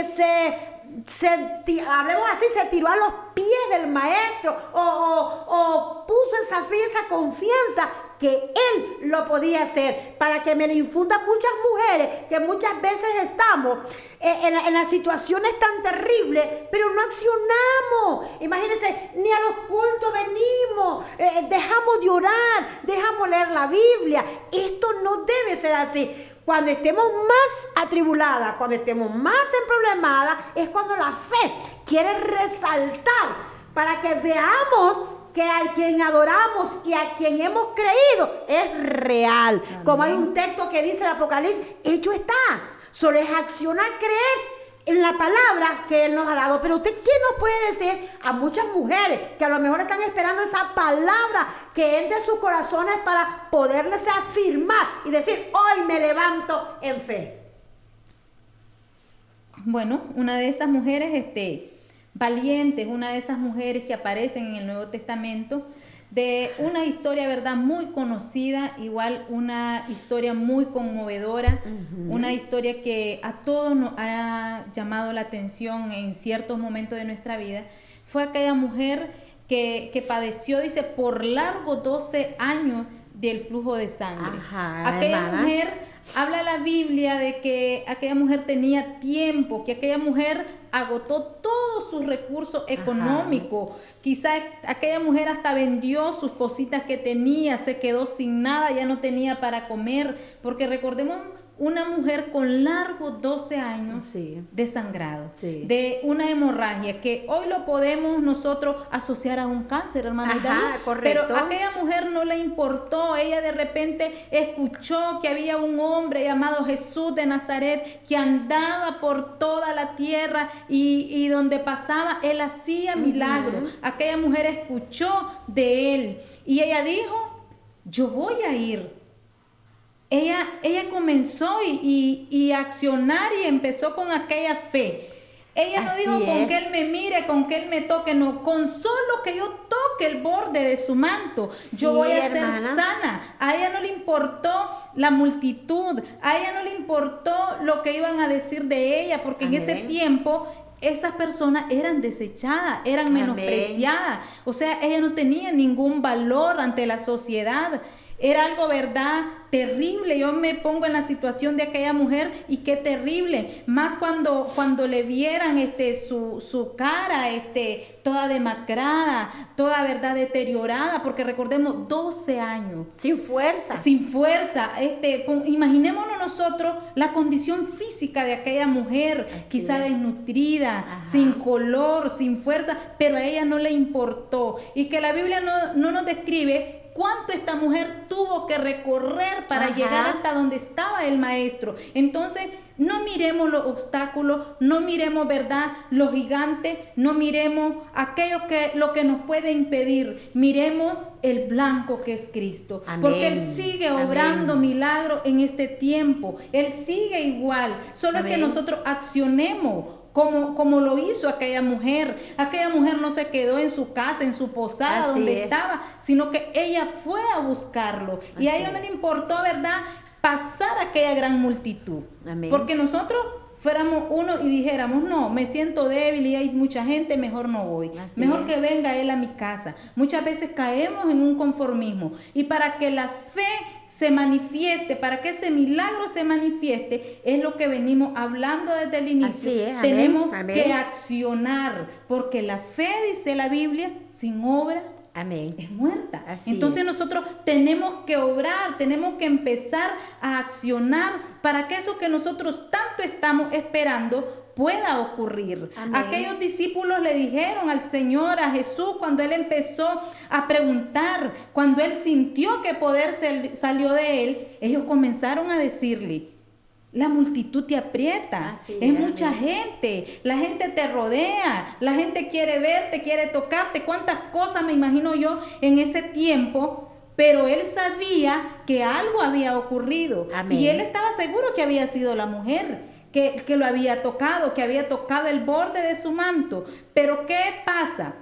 hablemos así, se tiró a los pies del maestro o puso esa fe, esa confianza que él lo podía hacer, para que me lo infundan muchas mujeres que muchas veces estamos en las situaciones tan terribles, pero no accionamos. Imagínense, ni a los cultos venimos, dejamos de orar, dejamos leer la Biblia. Esto no debe ser así. Cuando estemos más atribuladas, cuando estemos más emproblemadas, es cuando la fe quiere resaltar para que veamos que al quien adoramos y a quien hemos creído es real. Amén. Como hay un texto que dice el Apocalipsis, hecho está. Solo es accionar, creer en la palabra que Él nos ha dado. Pero usted, ¿qué nos puede decir a muchas mujeres que a lo mejor están esperando esa palabra que entre en sus corazones para poderles afirmar y decir, hoy me levanto en fe? Bueno, una de esas mujeres valientes, una de esas mujeres que aparecen en el Nuevo Testamento, de una historia, ¿verdad?, muy conocida, igual una historia muy conmovedora, una historia que a todos nos ha llamado la atención en ciertos momentos de nuestra vida. Fue aquella mujer que padeció, dice, por largo 12 años del flujo de sangre. Aquella mujer, habla la Biblia de que aquella mujer tenía tiempo, que aquella mujer agotó todos sus recursos económicos. Quizás aquella mujer hasta vendió sus cositas que tenía, se quedó sin nada, ya no tenía para comer, porque recordemos una mujer con largos 12 años Sí. de sangrado, Sí. de una hemorragia, que hoy lo podemos nosotros asociar a un cáncer, hermana Ajá, Idaluz, correcto. pero aquella mujer no le importó. Ella de repente escuchó que había un hombre llamado Jesús de Nazaret que andaba por toda la tierra y donde pasaba, él hacía milagros. Aquella mujer escuchó de él y ella dijo, yo voy a ir. Ella comenzó y a accionar y empezó con aquella fe. Ella no Así dijo con es. que él me mire, con que él me toque, no, con solo que yo toque el borde de su manto, yo Sí, voy a ser hermana. sana. A ella no le importó la multitud, a ella no le importó lo que iban a decir de ella, porque en ese Amén. tiempo esas personas eran desechadas, eran Amén. menospreciadas. O sea, ella no tenía ningún valor ante la sociedad. Era algo, ¿verdad?, terrible. Yo me pongo en la situación de aquella mujer y qué terrible. Más cuando le vieran su cara toda demacrada, toda, ¿verdad?, deteriorada, porque recordemos 12 años. Sin fuerza. Sin fuerza. Imaginémonos nosotros la condición física de aquella mujer, Así quizá es. desnutrida, Ajá. sin color, sin fuerza, pero a ella no le importó. Y que la Biblia no nos describe cuánto esta mujer tuvo que recorrer para Ajá. llegar hasta donde estaba el maestro. Entonces, no miremos los obstáculos, no miremos, ¿verdad?, los gigantes, no miremos lo que nos puede impedir. Miremos el blanco que es Cristo. Amén. Porque Él sigue obrando Amén. milagros en este tiempo. Él sigue igual. Solo es que Amén. nosotros accionemos como lo hizo aquella mujer. Aquella mujer no se quedó en su casa, en su posada, Así donde es. estaba, sino que ella fue a buscarlo. Y a Así ella no es. le importó, ¿verdad?, pasar aquella gran multitud. Amén. Porque nosotros fuéramos uno y dijéramos, no, me siento débil y hay mucha gente, mejor no voy. Así Mejor es. que venga él a mi casa. Muchas veces caemos en un conformismo. Y para que la fe se manifieste, para que ese milagro se manifieste, es lo que venimos hablando desde el inicio. Así es, amén, Tenemos amén. que accionar, porque la fe, dice la Biblia, sin obra Amén. es muerta. Así Entonces es. nosotros tenemos que obrar, tenemos que empezar a accionar para que eso que nosotros tanto estamos esperando pueda ocurrir. Amén. Aquellos discípulos le dijeron al Señor, a Jesús, cuando Él empezó a preguntar, cuando Él sintió que poder salió de Él, ellos comenzaron a decirle, la multitud te aprieta, Así es es, mucha amén. gente, la gente te rodea, la gente quiere verte, quiere tocarte, cuántas cosas me imagino yo en ese tiempo, pero él sabía que algo había ocurrido. Amén. Y él estaba seguro que había sido la mujer que lo había tocado, que había tocado el borde de su manto. Pero ¿qué pasa?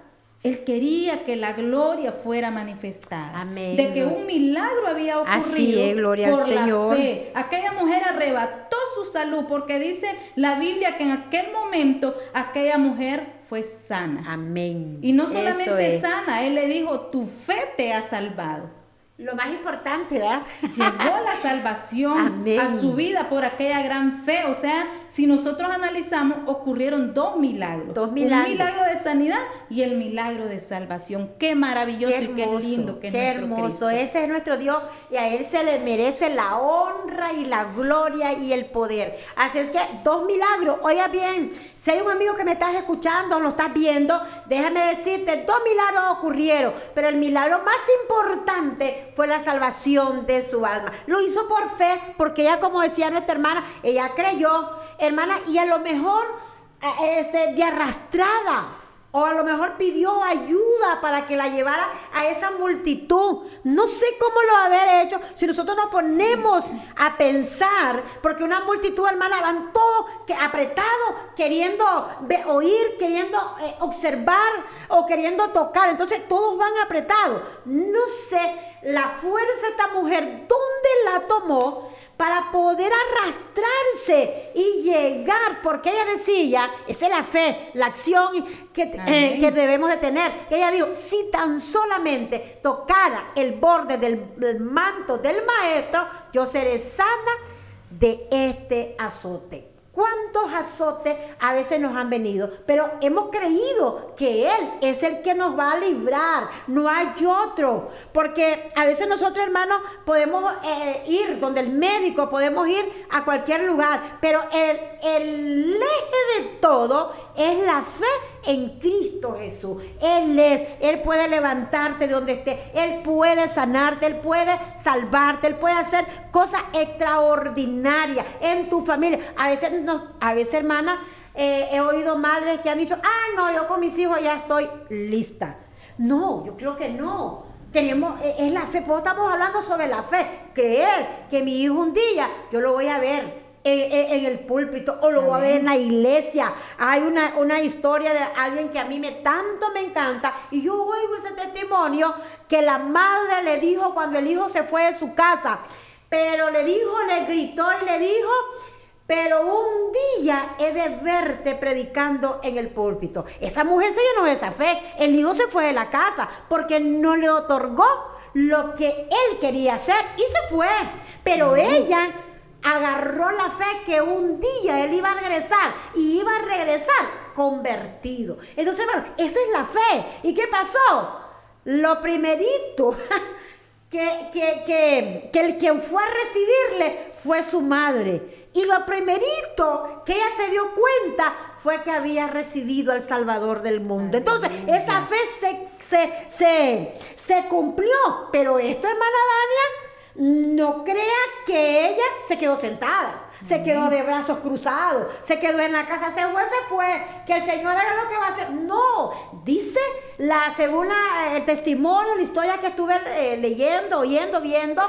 Él quería que la gloria fuera manifestada. Amén. De que un milagro había ocurrido. Así es, gloria al por la Señor. fe. Aquella mujer arrebató su salud porque dice la Biblia que en aquel momento aquella mujer fue sana. Amén. Y no Eso solamente es. sana, él le dijo, tu fe te ha salvado. Lo más importante, ¿verdad? Llegó la salvación Amén. a su vida por aquella gran fe. O sea, si nosotros analizamos, ocurrieron dos milagros. Dos milagros. Un milagro de sanidad y el milagro de salvación. Qué maravilloso y qué lindo que es qué nuestro hermoso. Cristo. Ese es nuestro Dios y a Él se le merece la honra y la gloria y el poder. Así es que dos milagros. Oiga bien, si hay un amigo que me estás escuchando o lo estás viendo, déjame decirte, dos milagros ocurrieron, pero el milagro más importante fue la salvación de su alma. Lo hizo por fe, porque ella, como decía nuestra hermana, ella creyó, hermana, y a lo mejor de arrastrada, o a lo mejor pidió ayuda para que la llevara a esa multitud. No sé cómo lo haber hecho si nosotros nos ponemos a pensar, porque una multitud, hermana, van todos apretados, queriendo oír, queriendo observar o queriendo tocar. Entonces todos van apretados. No sé la fuerza de esta mujer, ¿dónde la tomó para poder arrastrarse y llegar? Porque ella decía, esa es la fe, la acción que debemos de tener. Ella dijo, si tan solamente tocara el borde del manto del maestro, yo seré sana de este azote. ¿Cuántos azotes a veces nos han venido? Pero hemos creído que Él es el que nos va a librar, no hay otro. Porque a veces nosotros, hermanos, podemos ir donde el médico, podemos ir a cualquier lugar, pero el eje de todo es la fe en Cristo Jesús. Él puede levantarte de donde esté, Él puede sanarte, Él puede salvarte, Él puede hacer cosas extraordinarias en tu familia. A veces, hermana, he oído madres que han dicho, no, yo con mis hijos ya estoy lista. No, yo creo que no. Es la fe, pues estamos hablando sobre la fe, creer que mi hijo un día yo lo voy a ver en el púlpito o lo voy a ver en la iglesia. Hay una historia de alguien que a mí tanto me encanta, y yo oigo ese testimonio que la madre le dijo cuando el hijo se fue de su casa, pero le gritó y le dijo: pero un día he de verte predicando en el púlpito. Esa mujer se llenó de esa fe. El hijo se fue de la casa porque no le otorgó lo que él quería hacer y se fue. Pero ella agarró la fe que un día él iba a regresar, y iba a regresar convertido. Entonces, hermano, esa es la fe. ¿Y qué pasó? Lo primerito que el quien fue a recibirle fue su madre. Y lo primerito que ella se dio cuenta fue que había recibido al Salvador del mundo. Entonces, esa fe se cumplió. Pero esto, hermana Dania, no crea que ella se quedó sentada, se quedó de brazos cruzados, se quedó en la casa, se fue, que el Señor haga lo que va a hacer. No, dice según el testimonio, la historia que estuve leyendo, oyendo, viendo,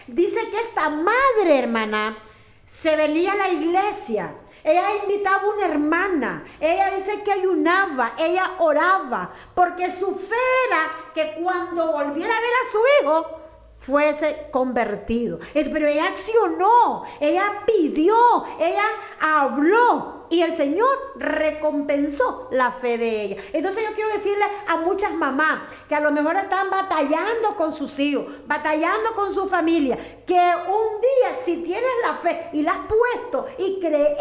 dice que esta madre, hermana, se venía a la iglesia. Ella invitaba a una hermana, ella dice que ayunaba, ella oraba, porque su fe era que cuando volviera a ver a su hijo, fuese convertido. Pero ella accionó, ella pidió, ella habló, y el Señor recompensó la fe de ella. Entonces yo quiero decirle a muchas mamás que a lo mejor están batallando con sus hijos, batallando con su familia, que un día, si tienes la fe y la has puesto y crees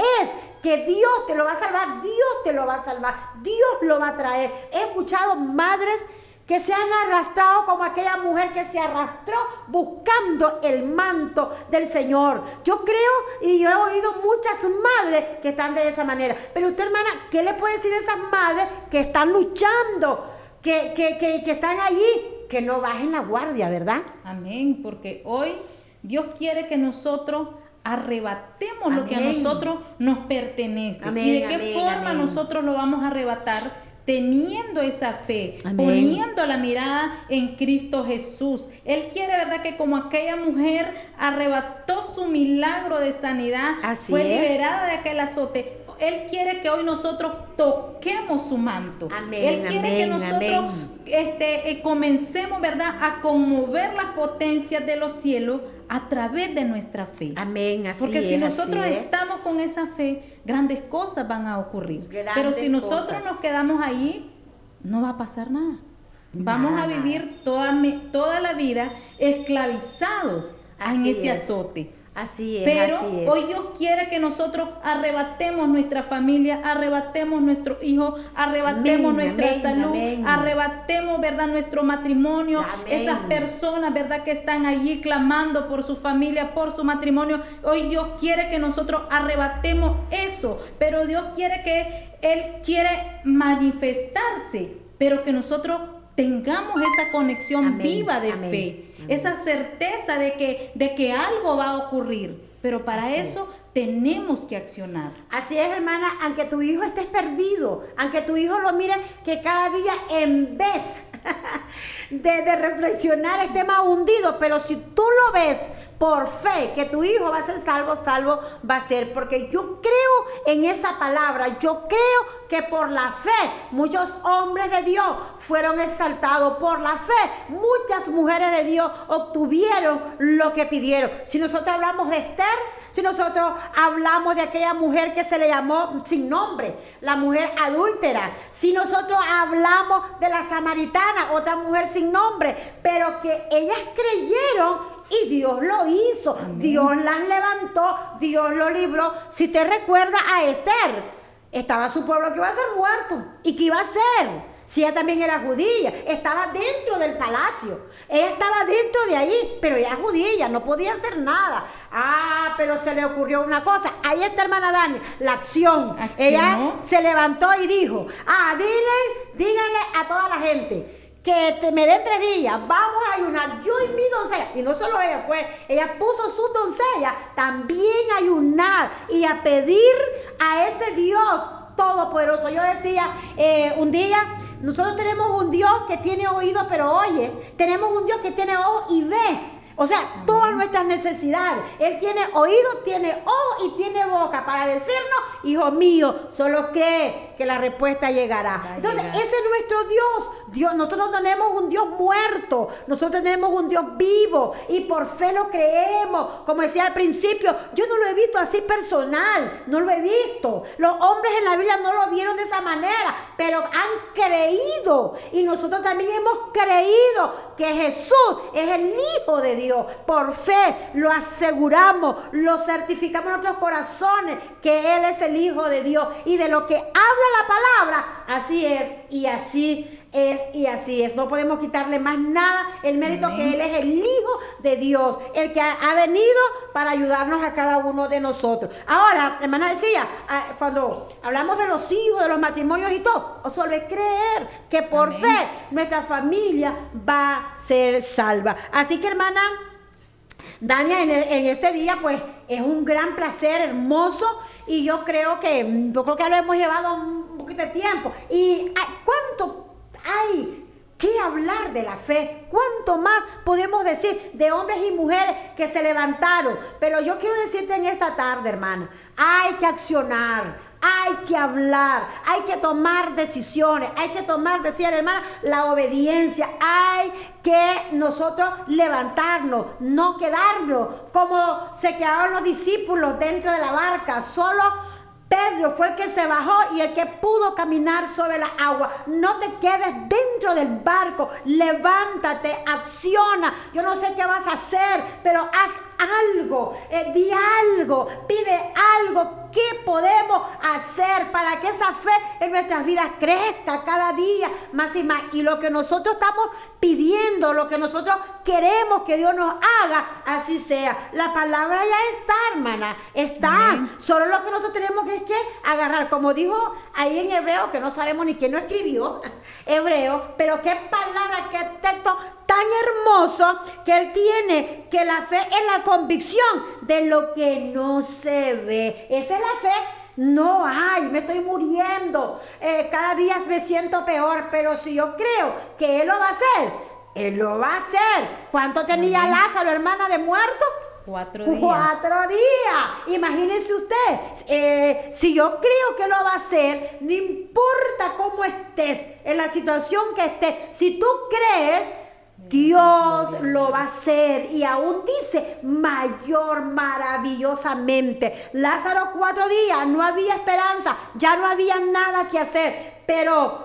que Dios te lo va a salvar, Dios te lo va a salvar, Dios lo va a traer. He escuchado madres que se han arrastrado como aquella mujer que se arrastró buscando el manto del Señor. Yo creo, y yo he oído muchas madres que están de esa manera. Pero usted, hermana, ¿qué le puede decir a esas madres que están luchando, que están allí? Que no bajen la guardia, ¿verdad? Amén, porque hoy Dios quiere que nosotros arrebatemos lo que a nosotros nos pertenece. Amén, ¿Y de qué forma nosotros lo vamos a arrebatar? Teniendo esa fe, poniendo la mirada en Cristo Jesús. Él quiere, ¿verdad?, que como aquella mujer arrebató su milagro de sanidad, fue liberada de aquel azote. Él quiere que hoy nosotros toquemos su manto. Él quiere que nosotros comencemos, ¿verdad?, a conmover las potencias de los cielos a través de nuestra fe. Amén. Porque si nosotros estamos con esa fe, grandes cosas van a ocurrir. Pero si nosotros nos quedamos ahí, no va a pasar nada. Vamos a vivir toda la vida esclavizados en ese azote. Así es. Pero así es. hoy Dios quiere que nosotros arrebatemos nuestra familia, arrebatemos nuestros hijos, arrebatemos nuestra salud, arrebatemos, ¿verdad?, nuestro matrimonio. Esas personas, ¿verdad?, que están allí clamando por su familia, por su matrimonio. Hoy Dios quiere que nosotros arrebatemos eso. Pero Dios quiere Él quiere manifestarse, pero que nosotros tengamos esa conexión viva de fe. Esa certeza de que algo va a ocurrir, pero para eso tenemos que accionar. Así es, hermana, aunque tu hijo esté perdido, aunque tu hijo lo mire que cada día en vez de reflexionar esté más hundido, pero si tú lo ves por fe que tu hijo va a ser salvo va a ser, porque yo creo en esa palabra. Yo creo que por la fe muchos hombres de Dios fueron exaltados, por la fe muchas mujeres de Dios obtuvieron lo que pidieron. Si nosotros hablamos de Esther, si nosotros hablamos de aquella mujer que se le llamó sin nombre, la mujer adúltera, si nosotros hablamos de la samaritana, otra mujer sin nombre, pero que ellas creyeron y Dios lo hizo. Amén. Dios las levantó, Dios lo libró. Si te recuerda a Esther, estaba su pueblo que iba a ser muerto. ¿Y qué iba a hacer? Si ella también era judía, estaba dentro del palacio, ella estaba dentro de allí, pero ella es judía, no podía hacer nada. Pero se le ocurrió una cosa. Ahí está, hermana Dani, la acción. Accionó. Ella se levantó y dijo, díganle a toda la gente que me den 3 días, vamos a ayunar, yo y mi doncella. Y no solo ella puso sus doncellas también a ayunar y a pedir a ese Dios todopoderoso. Yo decía un día, nosotros tenemos un Dios que tiene oído pero oye, tenemos un Dios que tiene ojo y ve. O sea, todas nuestras necesidades. Él tiene oído, tiene ojo y tiene boca para decirnos, hijo mío, solo cree que la respuesta llegará. Entonces, ese es nuestro Dios. Nosotros no tenemos un Dios muerto, nosotros tenemos un Dios vivo y por fe lo creemos. Como decía al principio, yo no lo he visto así personal, no lo he visto. Los hombres en la Biblia no lo vieron de esa manera, pero han creído y nosotros también hemos creído que Jesús es el Hijo de Dios. Por fe lo aseguramos, lo certificamos en nuestros corazones que Él es el Hijo de Dios y de lo que habla la palabra, así es y así es y así es. No podemos quitarle más nada el mérito. Amén. Que Él es el Hijo de Dios, el que ha venido para ayudarnos a cada uno de nosotros. Ahora, hermana decía, cuando hablamos de los hijos, de los matrimonios y todo, solo es creer que por Amén. Fe nuestra familia va a ser salva. Así que, hermana Dania, en este día pues es un gran placer, hermoso, y yo creo que lo hemos llevado un poquito de tiempo. Y ¿cuánto hay que hablar de la fe? ¿Cuánto más podemos decir de hombres y mujeres que se levantaron? Pero yo quiero decirte en esta tarde, hermana, hay que accionar, hay que hablar, hay que tomar decisiones, hay que tomar, decía la hermana, la obediencia. Hay que nosotros levantarnos, no quedarnos como se quedaron los discípulos dentro de la barca. Solo Pedro fue el que se bajó y el que pudo caminar sobre la agua. No te quedes dentro del barco, levántate, acciona. Yo no sé qué vas a hacer, pero haz algo, di algo, pide algo. ¿Qué podemos hacer para que esa fe en nuestras vidas crezca cada día más y más? Y lo que nosotros estamos pidiendo, lo que nosotros queremos que Dios nos haga, así sea. La palabra ya está, hermana, está. Amén. Solo lo que nosotros tenemos que agarrar, como dijo ahí en Hebreo, que no sabemos ni quién lo escribió, Hebreo, pero qué palabra, qué texto tan hermoso que él tiene, que la fe es la convicción de lo que no se ve. Esa es la fe. No hay, me estoy muriendo, cada día me siento peor, pero si yo creo que Él lo va a hacer, Él lo va a hacer. ¿Cuánto tenía Amén. Lázaro, hermana, de muerto? 4 días. 4 días. Imagínense usted, si yo creo que lo va a hacer, no importa cómo estés, en la situación que estés, si tú crees, Dios lo va a hacer, y aún dice mayor, maravillosamente. Lázaro 4 días, no había esperanza, ya no había nada que hacer, pero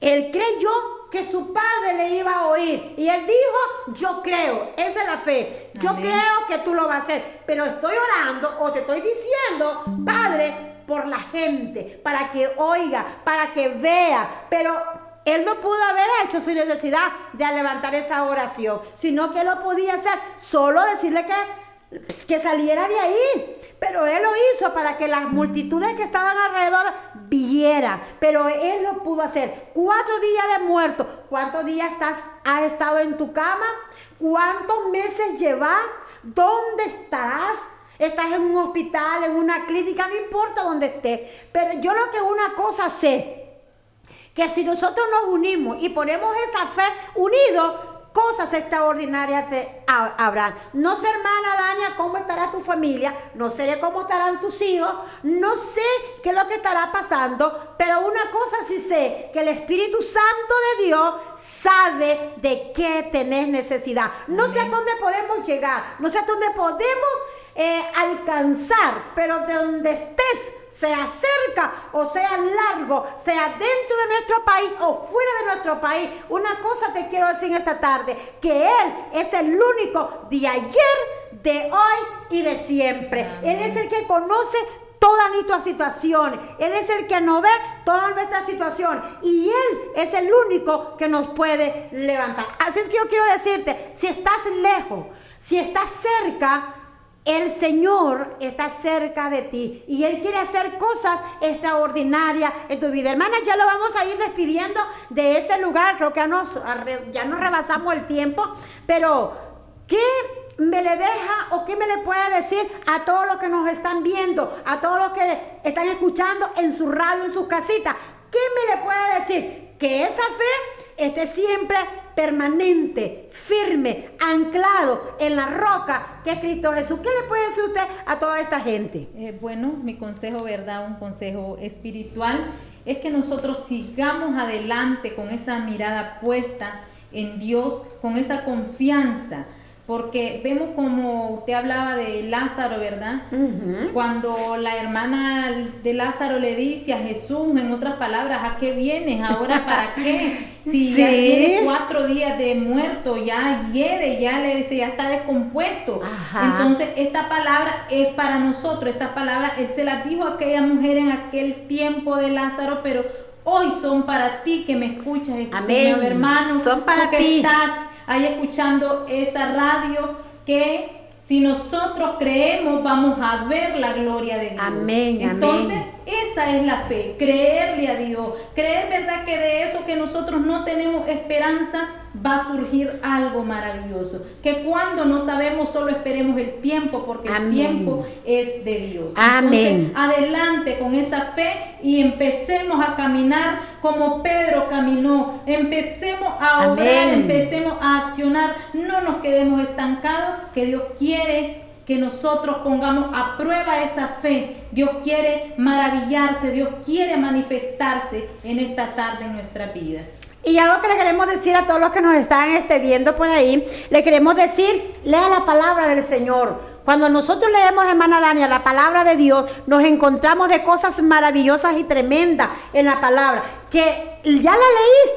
él creyó que su padre le iba a oír y él dijo, yo creo, esa es la fe. Yo Amén. Creo que tú lo vas a hacer, pero estoy orando o te estoy diciendo, Padre, por la gente, para que oiga, para que vea. Pero él no pudo haber hecho sin necesidad de levantar esa oración, sino que lo podía hacer, solo decirle que saliera de ahí. Pero él lo hizo para que las multitudes que estaban alrededor vieran. Pero él lo pudo hacer. 4 días de muerto. ¿Cuántos días has estado en tu cama? ¿Cuántos meses llevas? ¿Dónde estás? Estás en un hospital, en una clínica, no importa dónde estés. Pero yo lo que una cosa sé, que si nosotros nos unimos y ponemos esa fe unidos, cosas extraordinarias te habrán. No sé, hermana Dania, cómo estará tu familia, no sé cómo estarán tus hijos, no sé qué es lo que estará pasando, pero una cosa sí sé, que el Espíritu Santo de Dios sabe de qué tenés necesidad. No sé a dónde podemos llegar, no sé a dónde podemos alcanzar, pero de donde estés, sea cerca o sea largo, sea dentro de nuestro país o fuera de nuestro país, una cosa te quiero decir esta tarde, que Él es el único de ayer, de hoy y de siempre. Amén. Él es el que conoce todas nuestras situaciones. Él es el que nos ve todas nuestras situaciones. Y Él es el único que nos puede levantar. Así es que yo quiero decirte, si estás lejos, si estás cerca, el Señor está cerca de ti. Y Él quiere hacer cosas extraordinarias en tu vida. Hermanas, ya lo vamos a ir despidiendo de este lugar. Creo que ya nos rebasamos el tiempo. Pero, ¿qué me le deja o qué me le puede decir a todos los que nos están viendo, a todos los que están escuchando en su radio, en sus casitas? ¿Qué me le puede decir? Que esa fe esté siempre permanente, firme, anclado en la roca que es Cristo Jesús. ¿Qué le puede decir usted a toda esta gente? Bueno, mi consejo, ¿verdad? Un consejo espiritual es que nosotros sigamos adelante con esa mirada puesta en Dios, con esa confianza. Porque vemos como usted hablaba de Lázaro, ¿verdad? Cuando la hermana de Lázaro le dice a Jesús, en otras palabras, ¿a qué vienes? ¿Ahora para qué? Si ya tiene 4 días de muerto, ya hiede, ya le dice, ya está descompuesto. Ajá. Entonces, esta palabra es para nosotros. Esta palabra, Él se las dijo a aquella mujer en aquel tiempo de Lázaro, pero hoy son para ti que me escuchas, estimado hermano. Son para ti. Estás ahí escuchando esa radio, que si nosotros creemos vamos a ver la gloria de Dios. Amén. Entonces, amén. Esa es la fe, creerle a Dios, creer, ¿verdad?, que de eso que nosotros no tenemos esperanza va a surgir algo maravilloso, que cuando no sabemos solo esperemos el tiempo, porque amén. El tiempo es de Dios. Amén. Entonces, adelante con esa fe y empecemos a caminar como Pedro caminó, empecemos a obrar, empecemos a accionar, no nos quedemos estancados, que Dios quiere que nosotros pongamos a prueba esa fe. Dios quiere maravillarse, Dios quiere manifestarse en esta tarde en nuestras vidas. Y algo que le queremos decir a todos los que nos están viendo por ahí, le queremos decir, lea la palabra del Señor. Cuando nosotros leemos, hermana Dania, la palabra de Dios, nos encontramos de cosas maravillosas y tremendas en la palabra, que ya la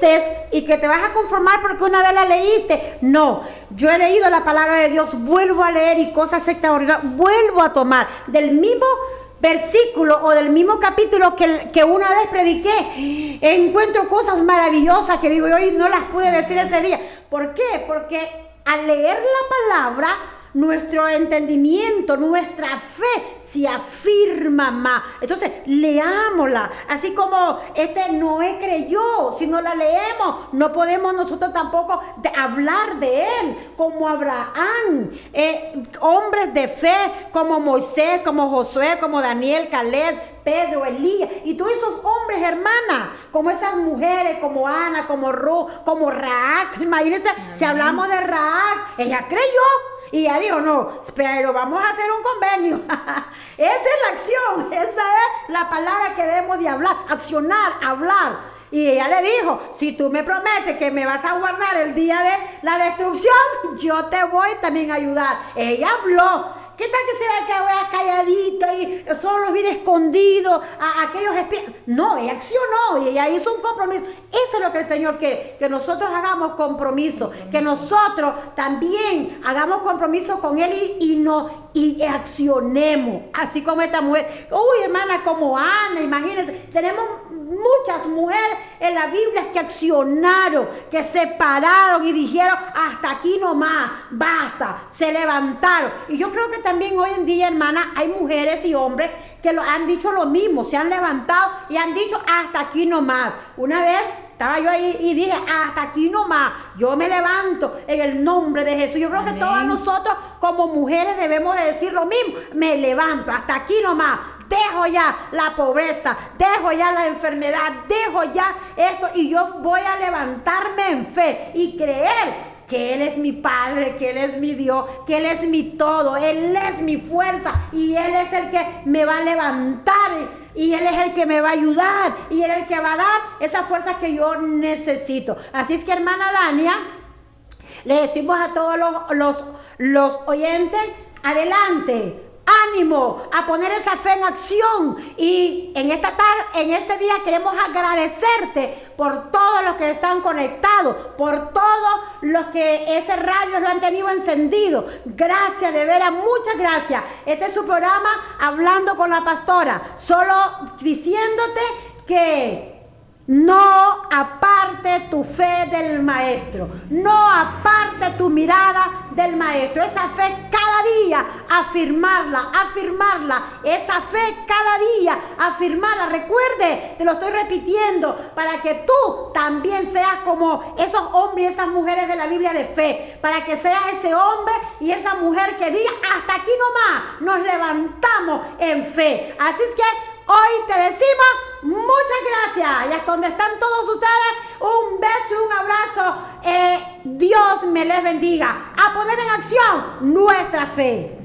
leíste y que te vas a conformar porque una vez la leíste. No, yo he leído la palabra de Dios, vuelvo a leer y cosas extraordinarias, vuelvo a tomar del mismo versículo o del mismo capítulo que una vez prediqué. Encuentro cosas maravillosas que digo, hoy no las pude decir ese día. ¿Por qué? Porque al leer la palabra, nuestro entendimiento, nuestra fe se afirma más. Entonces, leámosla. Así como Noé creyó, si no la leemos, no podemos nosotros tampoco hablar de él. Como Abraham, hombres de fe, como Moisés, como Josué, como Daniel, Caleb, Pedro, Elías, y todos esos hombres, hermanas, como esas mujeres, como Ana, como Ruth, como Raab. Imagínense, si hablamos de Raab, ella creyó. Y ella dijo, no, pero vamos a hacer un convenio. Esa es la acción, esa es la palabra que debemos de hablar, accionar, hablar. Y ella le dijo, si tú me prometes que me vas a guardar el día de la destrucción, yo te voy también a ayudar. Ella habló. ¿Qué tal que se ve que vea calladita y solo viene escondido a aquellos espías? No, ella accionó y ella hizo un compromiso. Eso es lo que el Señor quiere, que nosotros hagamos compromiso, que nosotros también hagamos compromiso con Él y accionemos. Así como esta mujer, uy, hermana, como Ana, imagínense, tenemos muchas mujeres en la Biblia que accionaron, que se pararon y dijeron, hasta aquí nomás, basta, se levantaron. Y yo creo que también hoy en día, hermana, hay mujeres y hombres que han dicho lo mismo, se han levantado y han dicho, hasta aquí nomás. Una vez estaba yo ahí y dije, hasta aquí nomás, yo me levanto en el nombre de Jesús. Yo creo que todas nosotros como mujeres debemos de decir lo mismo, me levanto, hasta aquí nomás. Dejo ya la pobreza, dejo ya la enfermedad, dejo ya esto y yo voy a levantarme en fe y creer que Él es mi Padre, que Él es mi Dios, que Él es mi todo, Él es mi fuerza y Él es el que me va a levantar y Él es el que me va a ayudar y Él es el que va a dar esa fuerza que yo necesito. Así es que, hermana Dania, le decimos a todos los oyentes, adelante, ánimo a poner esa fe en acción. Y en este día queremos agradecerte por todos los que están conectados, por todos los que ese radio lo han tenido encendido. Gracias, de veras, muchas gracias. Este es su programa Hablando con la Pastora. Solo diciéndote que no aparte tu fe del maestro, no aparte tu mirada del maestro. Esa fe cada día, afirmarla, esa fe cada día, afirmarla. Recuerde, te lo estoy repitiendo, para que tú también seas como esos hombres y esas mujeres de la Biblia de fe, para que seas ese hombre y esa mujer que diga, hasta aquí nomás, nos levantamos en fe. Así es que hoy te decimos muchas gracias. Y hasta donde están todos ustedes, un beso y un abrazo. Dios me les bendiga. A poner en acción nuestra fe.